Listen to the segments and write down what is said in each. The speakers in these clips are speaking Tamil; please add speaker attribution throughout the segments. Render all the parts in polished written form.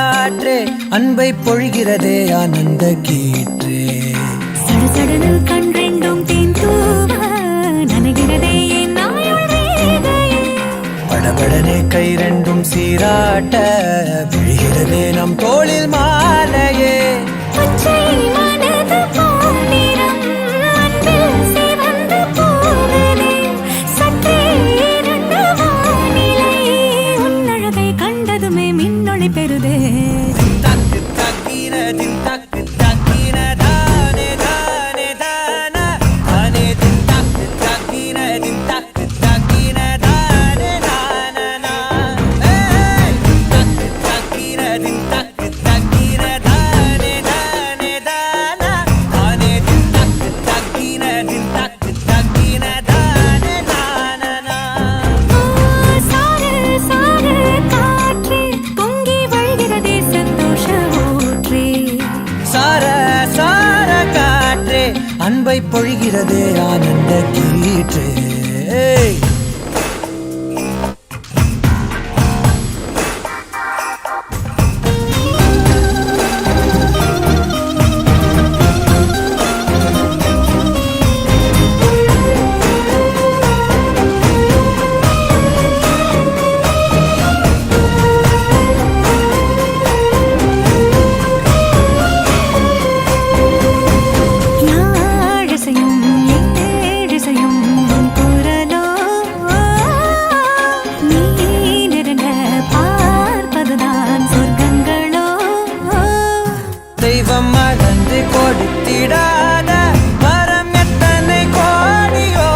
Speaker 1: காற்றே அன்பை பொழிகிறதே ஆனந்த கீற்றே
Speaker 2: சடசடனு கண் ரெண்டும் தேன் தூவ நனைகிறதே என் நாயுள் ரேகையே
Speaker 1: படபடனே கை ரெண்டும் சீராட்ட விழுகிறதே நம் தோளில் மாலையே
Speaker 2: பச்சை மனது பாண்டிரம் அன்பில் சிவந்து போவதே சற்றே இருண்ட வானிலை உன்னழகை கண்டதுமே மின்னொளி பெறுதே
Speaker 1: தக்கு தக்கின தின் தக்கு தக்கின தானே தானே தானா தானே தின் தக்கு தக்கின தின் தக்கு தக்கின தானே தானா ஏய் தக்கு தக்கின தின் தக்கு தக்கின தானே தானே தானா தானே தின் தக்கு தக்கின தின் தக்கு தக்கின தானே தானா
Speaker 2: சாரு சாரு காற்றே பொங்கி வழிகிறதே சந்தோஷ ஊற்றே
Speaker 1: சார சார காற்றே அன்பை பொழிகிறதே ஆனந்த கீற்றே
Speaker 2: யாழிசையும் ஏழிசையும் குரலோ நீ நிரண்ட பார்ப்பதுதான் சொர்க்கங்களோ
Speaker 1: தெய்வம் மறந்து கொடுத்திடாத வரம் எத்தனை கோடியோ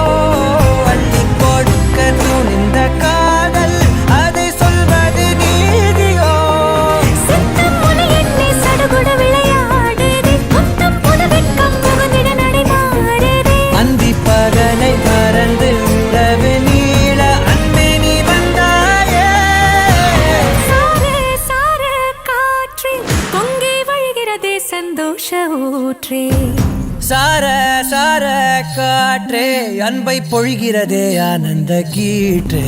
Speaker 1: அள்ளி கொடுக்க துணிந்த காதல் அதை சொல்வது நீதியோ
Speaker 2: சித்தம் முனை எண்ணி சடுகுடு விளையாடுதே முத்தம் புது வெட்கம் புகுந்திட நடைமாறுதே
Speaker 1: அந்தி பகலை மறந்து உறவு நீள அன்பே நீ வந்தாயே
Speaker 2: சாரே சாரே காற்றே பொங்கி வழிகிறதே சந்தோஷ ஊற்றே
Speaker 1: சார சார காற்றே அன்பை பொழிகிறதே ஆனந்த கீற்றே